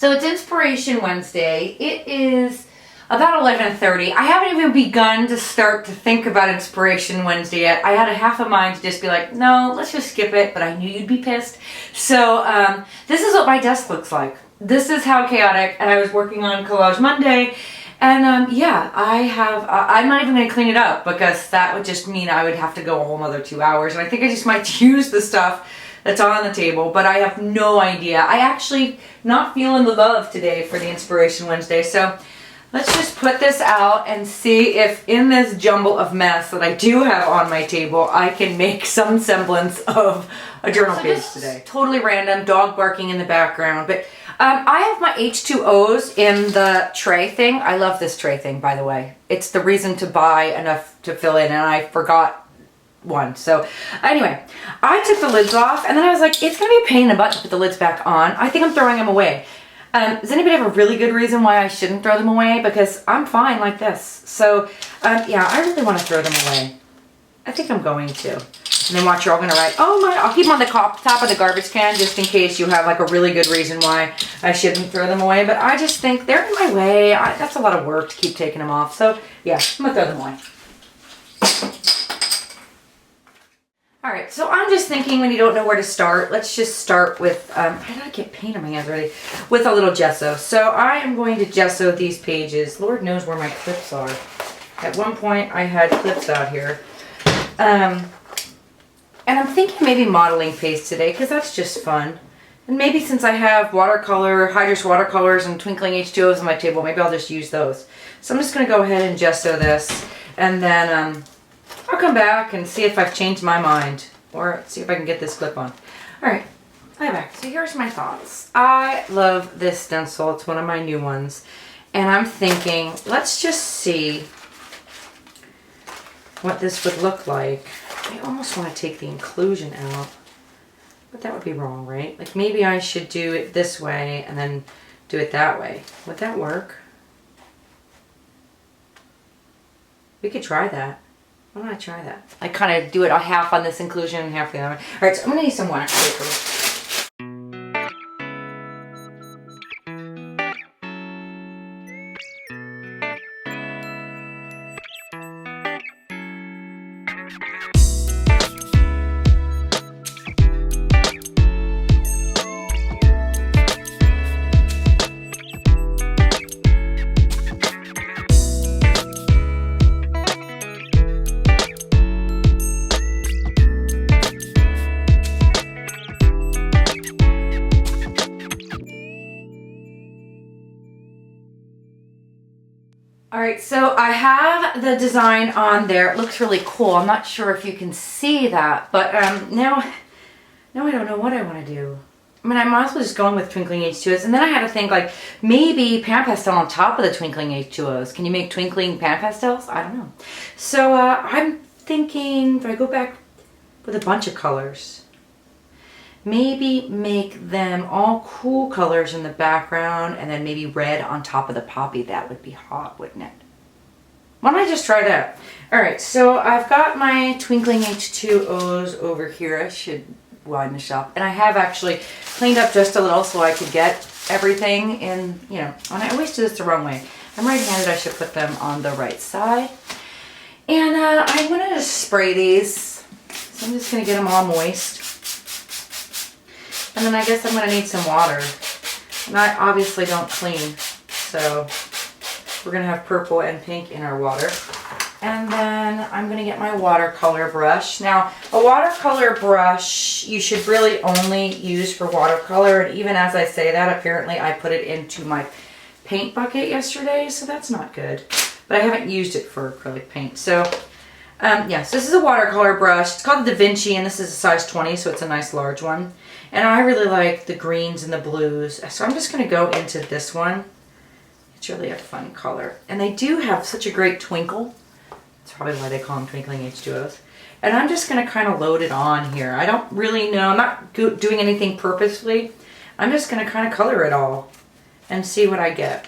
So it's Inspiration Wednesday. It is about 11:30. I haven't even begun to start to think about Inspiration Wednesday yet. I had a half a mind to just be like, no, let's just skip it, but I knew you'd be pissed. So this is what my desk looks like. This is how chaotic, and I was working on Collage Monday, and yeah, I'm not even going to clean it up because that would just mean I would have to go a whole nother 2 hours, and I think I just might use the stuff that's on the table, but I have no idea. I actually not feeling the love today for the Inspiration Wednesday, so let's just put this out and see if in this jumble of mess that I do have on my table, I can make some semblance of a journal page today. Totally random, dog barking in the background, but I have my H2Os in the tray thing. I love this tray thing, by the way. It's the reason to buy enough to fill in, and I forgot one. So anyway, I took the lids off, and then I was like, it's gonna be a pain in the butt to put the lids back on. I think I'm throwing them away. Does anybody have a really good reason why I shouldn't throw them away? Because I'm fine like this. So yeah, I really want to throw them away. I think I'm going to. And then watch, you're all gonna write, oh my, I'll keep them on the top of the garbage can just in case you have like a really good reason why I shouldn't throw them away. But I just think they're in my way. That's a lot of work to keep taking them off. So yeah, I'm gonna throw them away. All right, so I'm just thinking when you don't know where to start, let's just start with, I gotta get paint on my hands already, with a little gesso. So I am going to gesso these pages. Lord knows where my clips are. At one point I had clips out here. And I'm thinking maybe modeling paste today because that's just fun. And maybe since I have watercolor, Hydrus watercolors and twinkling H2Os on my table, maybe I'll just use those. So I'm just gonna go ahead and gesso this, and then I'll come back and see if I've changed my mind, or see if I can get this clip on. All right, I'm back. So here's my thoughts. I love this stencil. It's one of my new ones. And I'm thinking, let's just see what this would look like. I almost want to take the inclusion out, but that would be wrong, right? Like maybe I should do it this way and then do it that way. Would that work? We could try that. Why don't I try that? I kind of do it a half on this inclusion and half the other one. All right, so I'm gonna need some wax paper. Alright, so I have the design on there. It looks really cool. I'm not sure if you can see that, but now I don't know what I want to do. I mean, I might as well just go in with twinkling H2Os, and then I had to think like maybe pan pastel on top of the twinkling H2Os. Can you make twinkling pan pastels? I don't know. So I'm thinking, if I go back with a bunch of colors, maybe make them all cool colors in the background and then maybe red on top of the poppy. That would be hot, wouldn't it? Why don't I just try that? Alright, so I've got my twinkling H2Os over here. I should widen this up. And I have actually cleaned up just a little so I could get everything in, you know, and I always do this the wrong way. I'm right-handed, I should put them on the right side. And I'm going to just spray these. So I'm just going to get them all moist. And then I guess I'm going to need some water. And I obviously don't clean, so we're going to have purple and pink in our water. And then I'm going to get my watercolor brush. Now, a watercolor brush you should really only use for watercolor. And even as I say that, apparently I put it into my paint bucket yesterday, so that's not good. But I haven't used it for acrylic paint. So, yes, this is a watercolor brush. It's called the Da Vinci, and this is a size 20, so it's a nice large one. And I really like the greens and the blues, so I'm just going to go into this one. It's really a fun color. And they do have such a great twinkle. That's probably why they call them twinkling H2Os. And I'm just going to kind of load it on here. I don't really know. I'm not doing anything purposefully. I'm just going to kind of color it all and see what I get.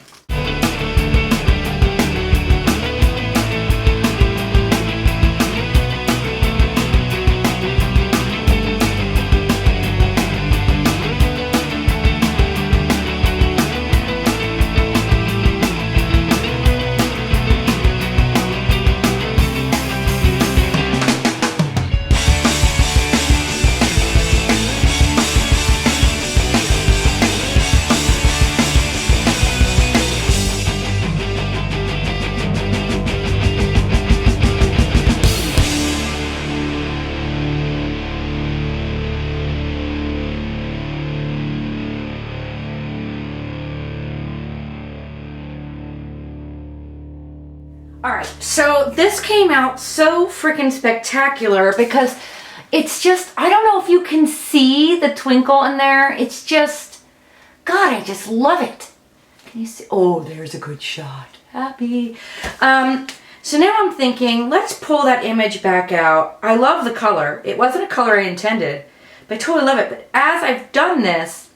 Alright, so this came out so freaking spectacular because it's just, I don't know if you can see the twinkle in there. It's just, God, I just love it. Can you see? Oh, there's a good shot. Happy. So now I'm thinking, let's pull that image back out. I love the color. It wasn't a color I intended, but I totally love it. But as I've done this,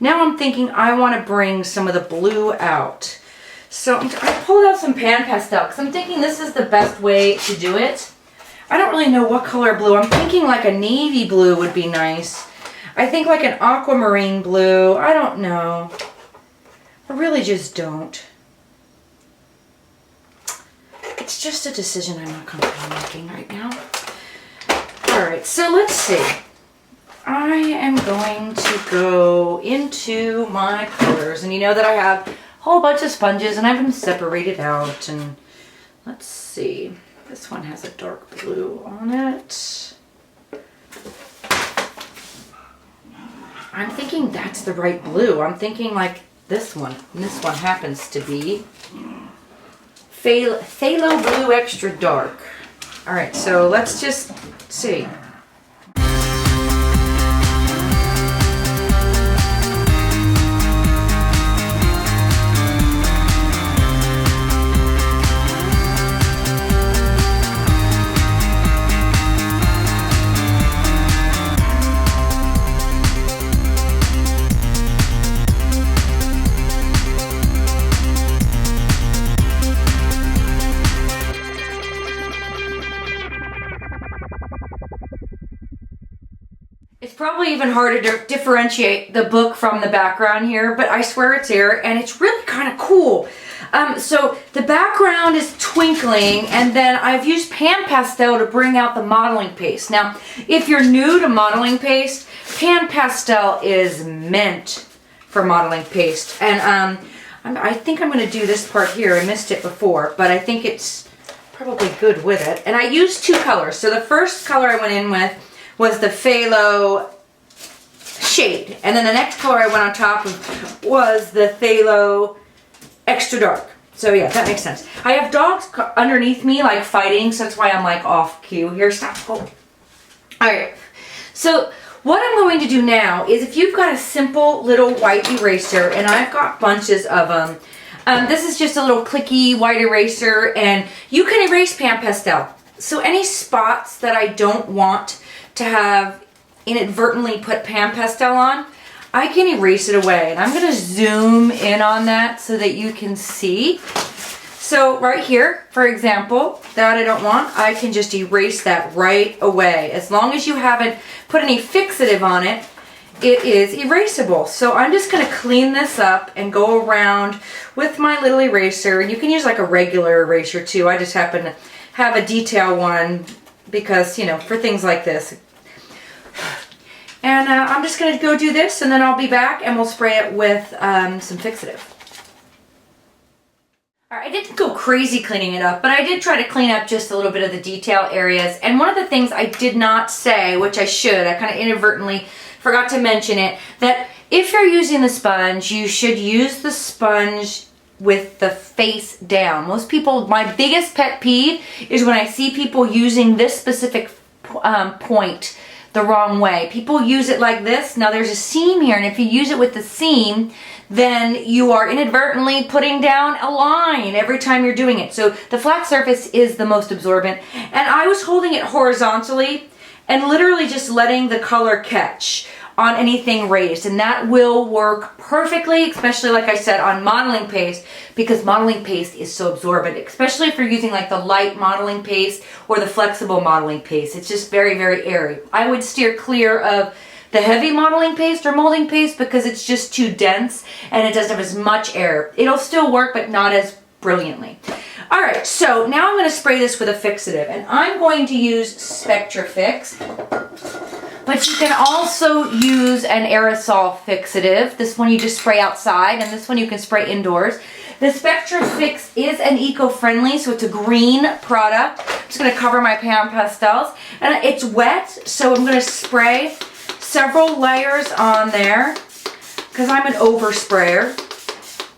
now I'm thinking I want to bring some of the blue out. So I pulled out some pan pastel because I'm thinking this is the best way to do it. I don't really know what color blue. I'm thinking like a navy blue would be nice. I think like an aquamarine blue. I don't know. I really just don't. It's just a decision I'm not comfortable making right now. Alright, so let's see. I am going to go into my colors. And you know that I have a whole bunch of sponges and I have them separated out. And let's see. This one has a dark blue on it. I'm thinking that's the right blue. I'm thinking like this one. And this one happens to be Phthalo Blue Extra Dark. Alright, so let's just see. It's probably even harder to differentiate the book from the background here, but I swear it's here, and it's really kind of cool. So the background is twinkling, and then I've used pan pastel to bring out the modeling paste. Now, if you're new to modeling paste, pan pastel is meant for modeling paste. And I think I'm going to do this part here. I missed it before, but I think it's probably good with it. And I used two colors. So the first color I went in with was the phthalo shade, and then the next color I went on top of was the phthalo extra dark. So yeah, that makes sense. I have dogs underneath me like fighting, so that's why I'm like off cue here. Stop. Oh. Alright, so what I'm going to do now is, if you've got a simple little white eraser, and I've got bunches of them, this is just a little clicky white eraser, and you can erase pan pastel. So any spots that I don't want to have inadvertently put pan pastel on, I can erase it away. And I'm going to zoom in on that so that you can see. So right here, for example, that I don't want, I can just erase that right away. As long as you haven't put any fixative on it, it is erasable. So I'm just going to clean this up and go around with my little eraser. And you can use like a regular eraser too. I just happen to have a detail one because, you know, for things like this. And I'm just going to go do this, and then I'll be back and we'll spray it with some fixative. Alright, I didn't go crazy cleaning it up, but I did try to clean up just a little bit of the detail areas. And one of the things I did not say, which I should, I kind of inadvertently forgot to mention it, that if you're using the sponge, you should use the sponge with the face down. Most people, my biggest pet peeve is when I see people using this specific point the wrong way. People use it like this. Now there's a seam here, and if you use it with the seam, then you are inadvertently putting down a line every time you're doing it. So the flat surface is the most absorbent. And I was holding it horizontally and literally just letting the color catch on anything raised, and that will work perfectly, especially like I said on modeling paste, because modeling paste is so absorbent, especially if you're using like the light modeling paste or the flexible modeling paste. It's just very, very airy. I would steer clear of the heavy modeling paste or molding paste because it's just too dense and it doesn't have as much air. It'll still work, but not as brilliantly. Alright, so now I'm going to spray this with a fixative, and I'm going to use Spectra Fix. But you can also use an aerosol fixative. This one you just spray outside, and this one you can spray indoors. The Spectra Fix is an eco-friendly, so it's a green product. I'm just going to cover my pan pastels. And it's wet, so I'm going to spray several layers on there because I'm an oversprayer.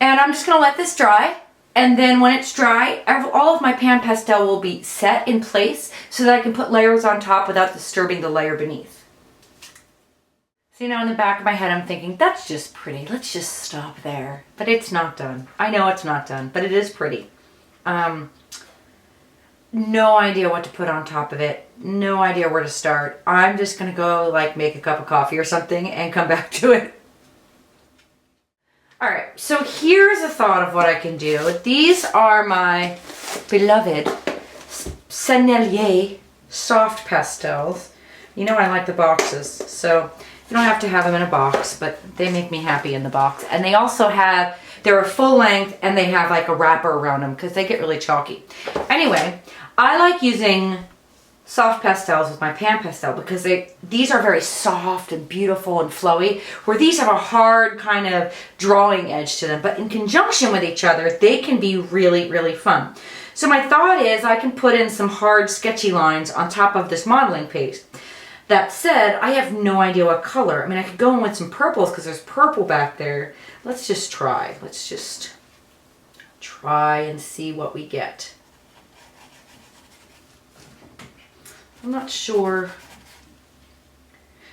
And I'm just going to let this dry. And then when it's dry, all of my pan pastel will be set in place so that I can put layers on top without disturbing the layer beneath. So, you know, in the back of my head, I'm thinking, that's just pretty. Let's just stop there. But it's not done. I know it's not done, but it is pretty. No idea what to put on top of it. No idea where to start. I'm just going to go like make a cup of coffee or something and come back to it. All right, so here's a thought of what I can do. These are my beloved Sennelier soft pastels. You know I like the boxes, so you don't have to have them in a box, but they make me happy in the box. And they also have, they're a full length and they have like a wrapper around them because they get really chalky. Anyway, I like using soft pastels with my pan pastel because these are very soft and beautiful and flowy, where these have a hard kind of drawing edge to them, but in conjunction with each other they can be really, really fun. So my thought is I can put in some hard sketchy lines on top of this modeling paste. That said, I have no idea what color. I mean, I could go in with some purples because there's purple back there. Let's just try. Let's just try and see what we get. I'm not sure.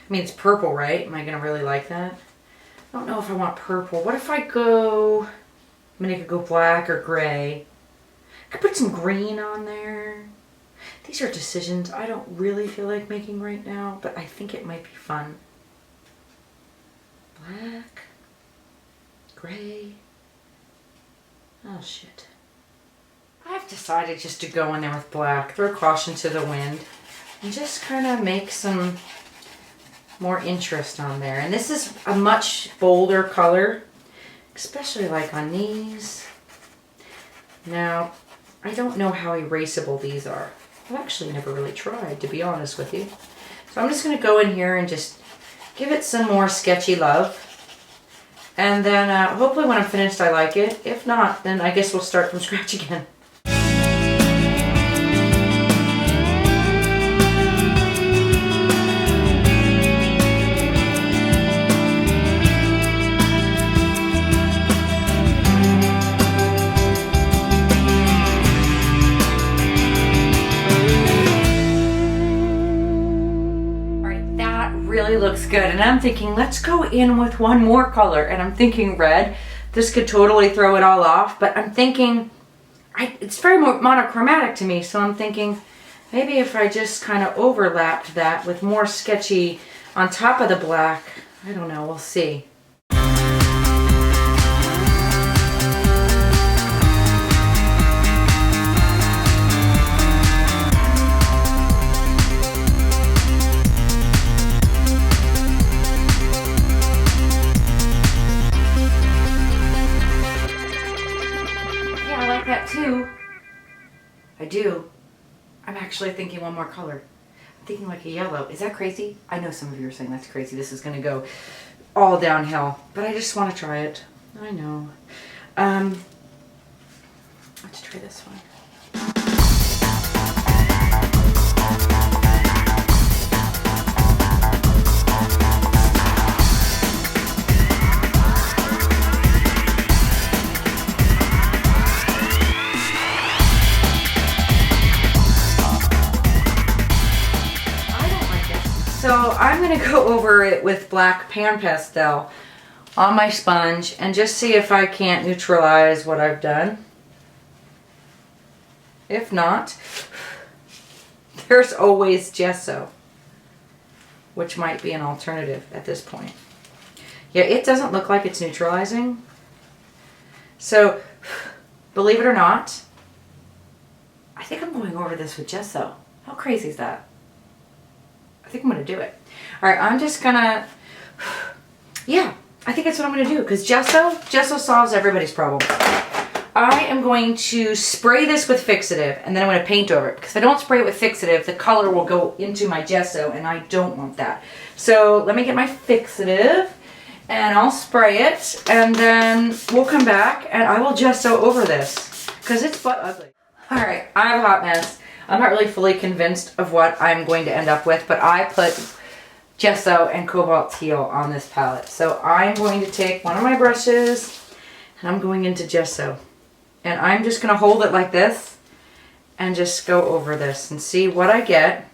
I mean, it's purple, right? Am I going to really like that? I don't know if I want purple. What if I go, I mean, I could go black or gray. I could put some green on there. These are decisions I don't really feel like making right now, but I think it might be fun. Black, gray. Oh, shit. I've decided just to go in there with black. Throw caution to the wind. And just kind of make some more interest on there. And this is a much bolder color, especially like on these. Now, I don't know how erasable these are. I've actually never really tried, to be honest with you. So I'm just going to go in here and just give it some more sketchy love. And then hopefully when I'm finished I like it. If not, then I guess we'll start from scratch again. Looks good, and I'm thinking let's go in with one more color, and I'm thinking red. This could totally throw it all off, but I'm thinking it's very monochromatic to me, so I'm thinking maybe if I just kind of overlapped that with more sketchy on top of the black. I don't know, we'll see. Too. I do. I'm actually thinking one more color. I'm thinking like a yellow. Is that crazy? I know some of you are saying that's crazy. This is going to go all downhill. But I just want to try it. I know. Let's try this one. So I'm going to go over it with black pan pastel on my sponge and just see if I can't neutralize what I've done. If not, there's always gesso, which might be an alternative at this point. Yeah, it doesn't look like it's neutralizing. So, believe it or not, I think I'm going over this with gesso. How crazy is that? I think I'm going to do it. All right, I'm just going to, yeah, I think that's what I'm going to do because gesso solves everybody's problem. I am going to spray this with fixative and then I'm going to paint over it because if I don't spray it with fixative, the color will go into my gesso and I don't want that. So let me get my fixative and I'll spray it and then we'll come back and I will gesso over this because it's butt ugly. All right, I have a hot mess. I'm not really fully convinced of what I'm going to end up with, but I put gesso and cobalt teal on this palette. So I'm going to take one of my brushes and I'm going into gesso. And I'm just going to hold it like this and just go over this and see what I get.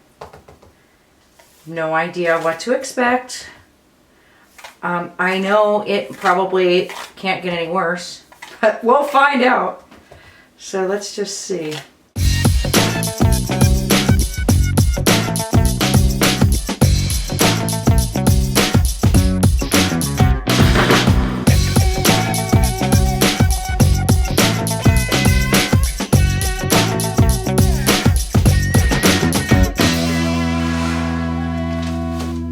No idea what to expect. I know it probably can't get any worse, but we'll find out. So let's just see.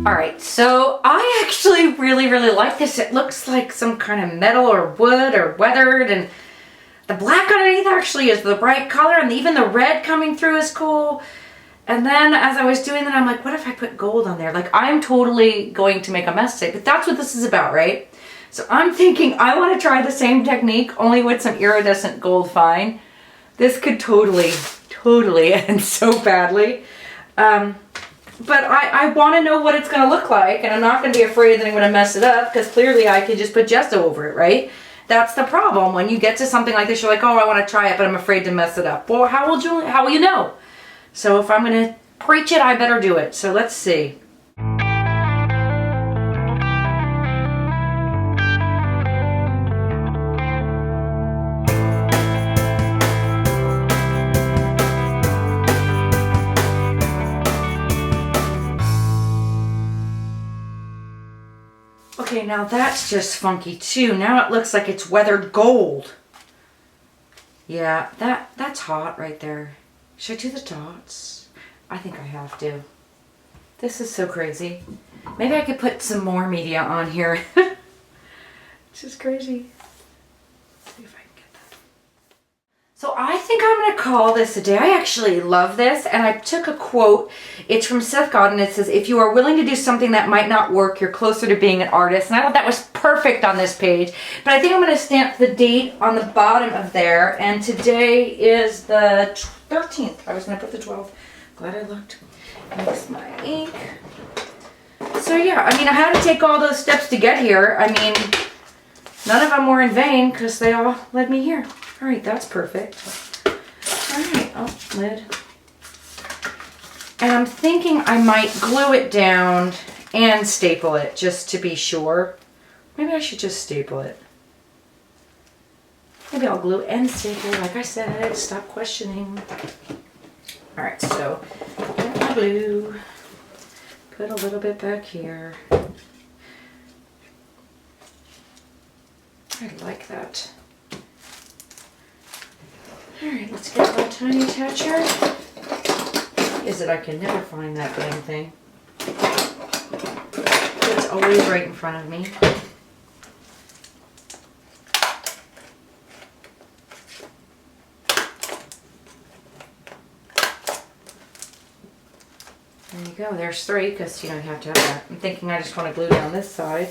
Alright, so I actually really like this. It looks like some kind of metal or wood or weathered, and the black underneath actually is the bright color, and even the red coming through is cool. And then as I was doing that, I'm like, what if I put gold on there? Like, I'm totally going to make a mess today, but that's what this is about, right? So I'm thinking I want to try the same technique, only with some iridescent gold fine. This could totally end so badly. But I want to know what it's going to look like, and I'm not going to be afraid that I'm going to mess it up, because clearly I can just put gesso over it, right? That's the problem. When you get to something like this, you're like, oh, I want to try it, but I'm afraid to mess it up. Well, how will you know? So if I'm going to preach it, I better do it. So let's see. Okay, now that's just funky too. Now it looks like it's weathered gold. Yeah, that's hot right there. Should I do the dots? I think I have to. This is so crazy. Maybe I could put some more media on here. This is crazy. Let's see if I can get that. So I think I'm going to call this a day. I actually love this, and I took a quote. It's from Seth Godin. It says, if you are willing to do something that might not work, you're closer to being an artist. And I thought that was perfect on this page. But I think I'm going to stamp the date on the bottom of there. And today is the 13th. I was going to put the 12th. Glad I looked. Mix my ink. So yeah, I mean, I had to take all those steps to get here. I mean, none of them were in vain, because they all led me here. All right, that's perfect. All right, oh, lid. And I'm thinking I might glue it down and staple it, just to be sure. Maybe I should just staple it. Maybe I'll glue and staple, like I said. Stop questioning. All right, so get my glue. Put a little bit back here. I like that. All right, let's get my tiny attacher. Is it? I can never find that damn thing. It's always right in front of me. There you go. There's 3, because you know you have to have that. I'm thinking I just want to glue down this side,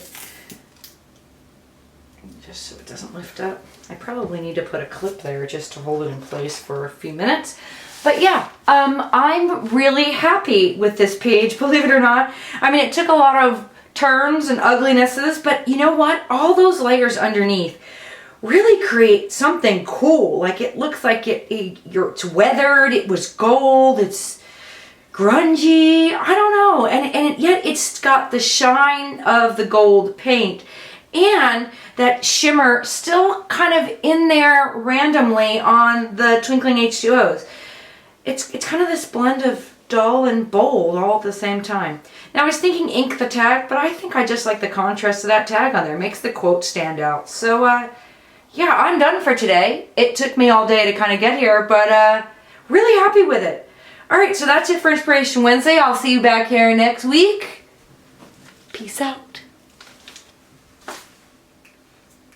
just so it doesn't lift up. I probably need to put a clip there just to hold it in place for a few minutes. But yeah, I'm really happy with this page, believe it or not. I mean, it took a lot of turns and uglinesses, but you know what? All those layers underneath really create something cool. Like, it looks like it's weathered, it was gold, it's grungy, I don't know. And yet it's got the shine of the gold paint, and that shimmer still kind of in there randomly on the twinkling H2Os. It's kind of this blend of dull and bold all at the same time. Now, I was thinking ink the tag, but I think I just like the contrast of that tag on there. It makes the quote stand out. So, yeah, I'm done for today. It took me all day to kind of get here, but really happy with it. All right, so that's it for Inspiration Wednesday. I'll see you back here next week. Peace out.